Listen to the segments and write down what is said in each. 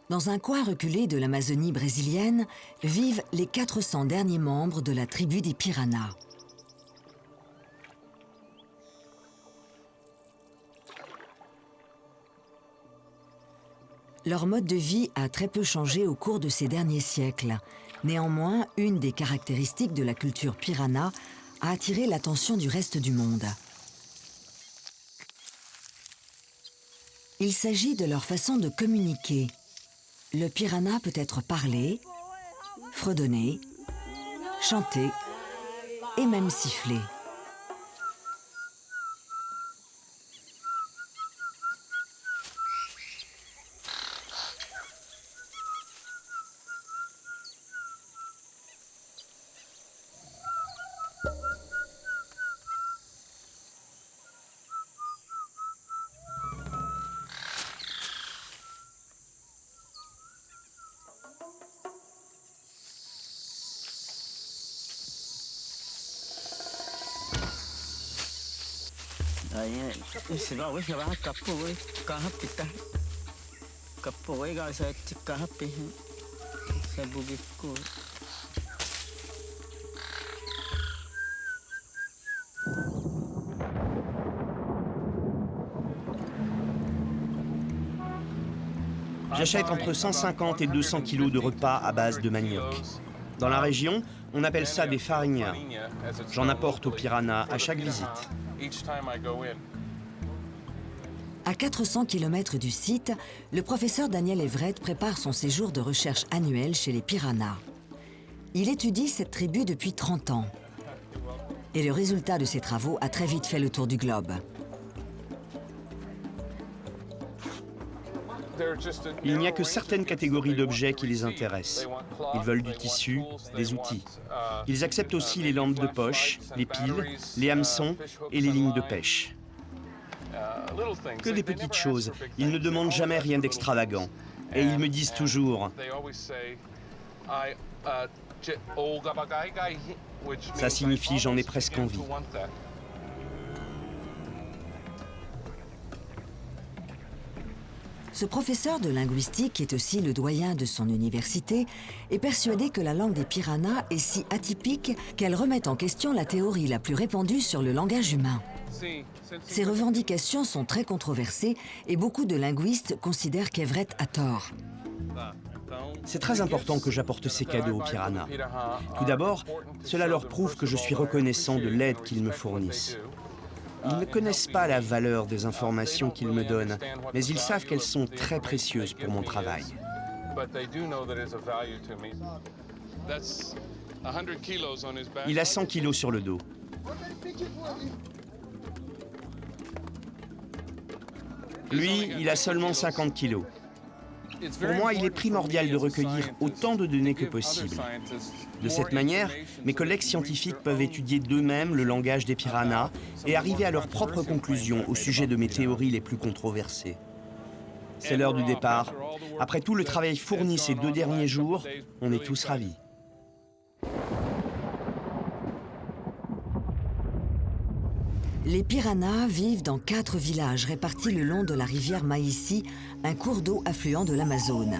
Dans un coin reculé de l'Amazonie brésilienne, vivent les 400 derniers membres de la tribu des piranhas. Leur mode de vie a très peu changé au cours de ces derniers siècles. Néanmoins, une des caractéristiques de la culture piranha a attiré l'attention du reste du monde. Il s'agit de leur façon de communiquer. Le piranha peut être parlé, fredonné, chanté et même sifflé. J'achète entre 150 et 200 kilos de repas à base de manioc. Dans la région, on appelle ça des farinhas. J'en apporte aux piranhas à chaque visite. À 400 km du site, le professeur Daniel Everett prépare son séjour de recherche annuel chez les piranhas. Il étudie cette tribu depuis 30 ans. Et le résultat de ses travaux a très vite fait le tour du globe. Il n'y a que certaines catégories d'objets qui les intéressent. Ils veulent du tissu, des outils. Ils acceptent aussi les lampes de poche, les piles, les hameçons et les lignes de pêche. Que des petites choses. Ils ne demandent jamais rien d'extravagant. Et ils me disent toujours « Ça signifie j'en ai presque envie ». Ce professeur de linguistique, qui est aussi le doyen de son université, est persuadé que la langue des piranhas est si atypique qu'elle remet en question la théorie la plus répandue sur le langage humain. Ces revendications sont très controversées et beaucoup de linguistes considèrent qu'Everett a tort. C'est très important que j'apporte ces cadeaux aux piranhas. Tout d'abord, cela leur prouve que je suis reconnaissant de l'aide qu'ils me fournissent. Ils ne connaissent pas la valeur des informations qu'ils me donnent, mais ils savent qu'elles sont très précieuses pour mon travail. Il a 100 kilos sur le dos. Lui, il a seulement 50 kilos. Pour moi, il est primordial de recueillir autant de données que possible. De cette manière, mes collègues scientifiques peuvent étudier d'eux-mêmes le langage des piranhas et arriver à leurs propres conclusions au sujet de mes théories les plus controversées. C'est l'heure du départ. Après tout le travail fourni ces 2 derniers jours, on est tous ravis. Les piranhas vivent dans 4 villages répartis le long de la rivière Maïsi, un cours d'eau affluent de l'Amazone.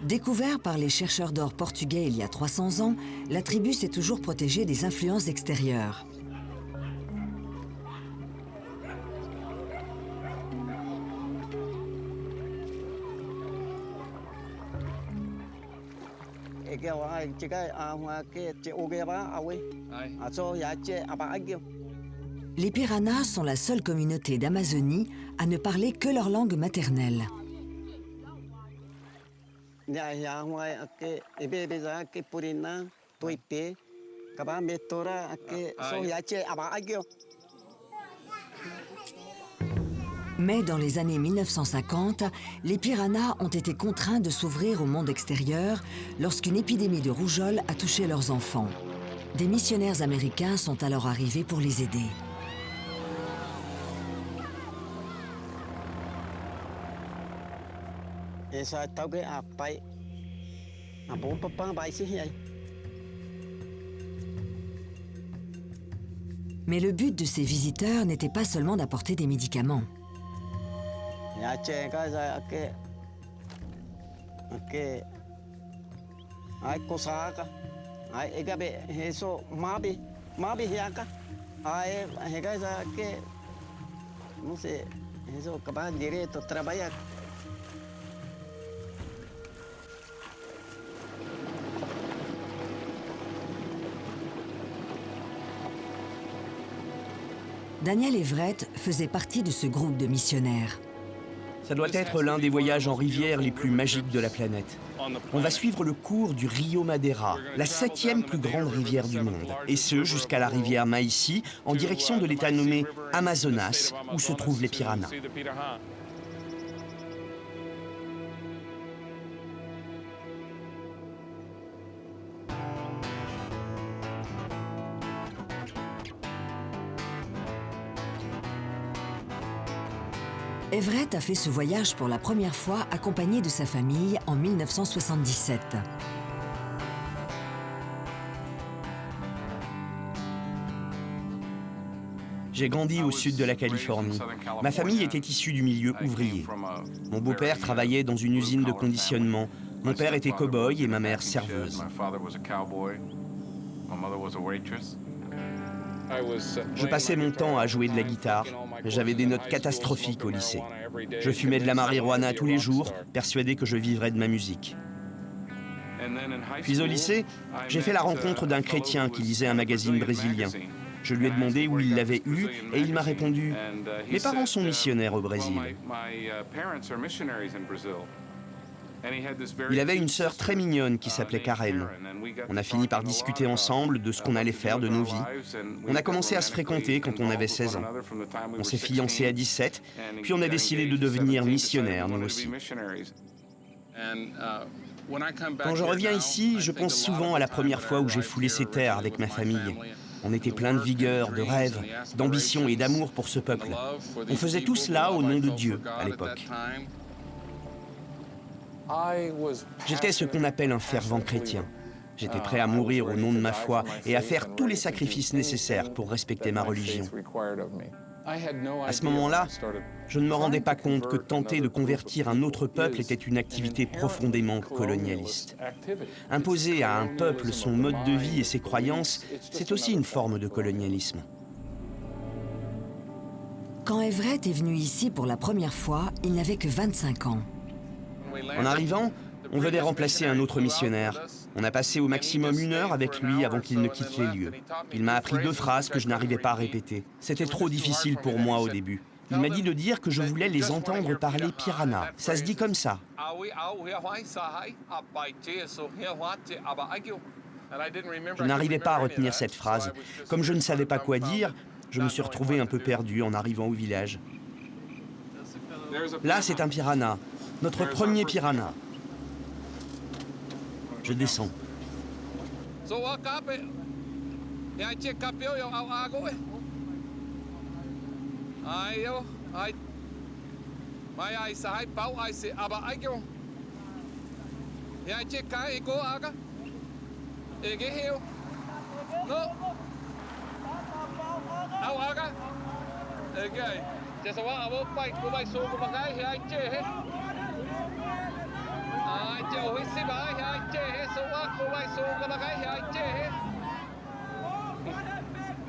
Découvert par les chercheurs d'or portugais il y a 300 ans, la tribu s'est toujours protégée des influences extérieures. Les piranhas sont la seule communauté d'Amazonie à ne parler que leur langue maternelle. Mais dans les années 1950, les piranhas ont été contraints de s'ouvrir au monde extérieur lorsqu'une épidémie de rougeole a touché leurs enfants. Des missionnaires américains sont alors arrivés pour les aider. Mais le but de ces visiteurs n'était pas seulement d'apporter des médicaments. Daniel Everett faisait partie de ce groupe de missionnaires. Ça doit être l'un des voyages en rivière les plus magiques de la planète. On va suivre le cours du Rio Madeira, la 7e plus grande rivière du monde, et ce jusqu'à la rivière Maici, en direction de l'état nommé Amazonas, où se trouvent les piranhas. Everett a fait ce voyage pour la première fois accompagné de sa famille en 1977. J'ai grandi au sud de la Californie. Ma famille était issue du milieu ouvrier. Mon beau-père travaillait dans une usine de conditionnement. Mon père était cow-boy et ma mère serveuse. Je passais mon temps à jouer de la guitare. J'avais des notes catastrophiques au lycée. Je fumais de la marijuana tous les jours, persuadé que je vivrais de ma musique. Puis au lycée, j'ai fait la rencontre d'un chrétien qui lisait un magazine brésilien. Je lui ai demandé où il l'avait eu et il m'a répondu « Mes parents sont missionnaires au Brésil ». Il avait une sœur très mignonne qui s'appelait Karen. On a fini par discuter ensemble de ce qu'on allait faire de nos vies. On a commencé à se fréquenter quand on avait 16 ans. On s'est fiancés à 17, puis on a décidé de devenir missionnaires, nous aussi. Quand je reviens ici, je pense souvent à la première fois où j'ai foulé ces terres avec ma famille. On était plein de vigueur, de rêves, d'ambition et d'amour pour ce peuple. On faisait tout cela au nom de Dieu à l'époque. J'étais ce qu'on appelle un fervent chrétien. J'étais prêt à mourir au nom de ma foi et à faire tous les sacrifices nécessaires pour respecter ma religion. À ce moment-là, je ne me rendais pas compte que tenter de convertir un autre peuple était une activité profondément colonialiste. Imposer à un peuple son mode de vie et ses croyances, c'est aussi une forme de colonialisme. Quand Everett est venu ici pour la première fois, il n'avait que 25 ans. En arrivant, on venait remplacer un autre missionnaire. On a passé au maximum 1 heure avec lui avant qu'il ne quitte les lieux. Il m'a appris 2 phrases que je n'arrivais pas à répéter. C'était trop difficile pour moi au début. Il m'a dit de dire que je voulais les entendre parler piranha. Ça se dit comme ça. Je n'arrivais pas à retenir cette phrase. Comme je ne savais pas quoi dire, je me suis retrouvé un peu perdu en arrivant au village. Là, c'est un piranha. Notre premier piranha. Je descends.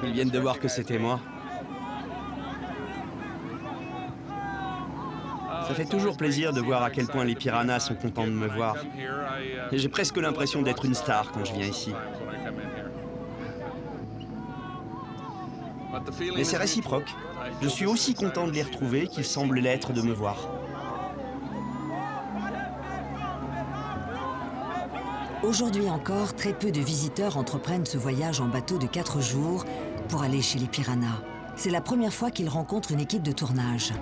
Ils viennent de voir que c'était moi. Ça fait toujours plaisir de voir à quel point les piranhas sont contents de me voir. Et j'ai presque l'impression d'être une star quand je viens ici. Mais c'est réciproque. Je suis aussi content de les retrouver qu'ils semblent l'être de me voir. Aujourd'hui encore, très peu de visiteurs entreprennent ce voyage en bateau de 4 jours pour aller chez les piranhas. C'est la première fois qu'ils rencontrent une équipe de tournage.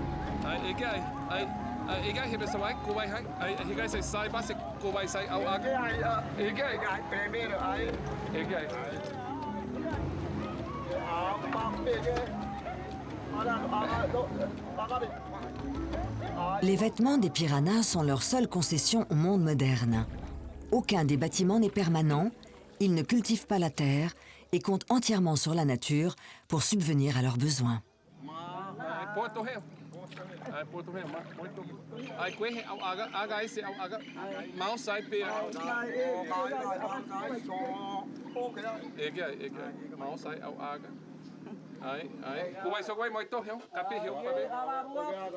Les vêtements des piranhas sont leur seule concession au monde moderne. Aucun des bâtiments n'est permanent, ils ne cultivent pas la terre et comptent entièrement sur la nature pour subvenir à leurs besoins.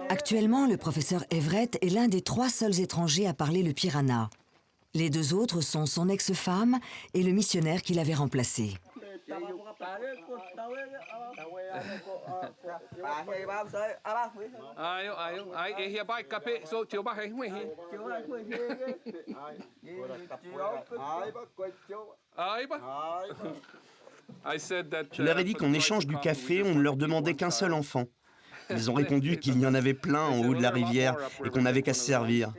Actuellement, le professeur Everett est l'un des 3 seuls étrangers à parler le Pirana. Les 2 autres sont son ex-femme et le missionnaire qui l'avait remplacé. Je leur ai dit qu'en échange du café, on ne leur demandait qu'un seul enfant. Ils ont répondu qu'il y en avait plein en haut de la rivière et qu'on n'avait qu'à se servir.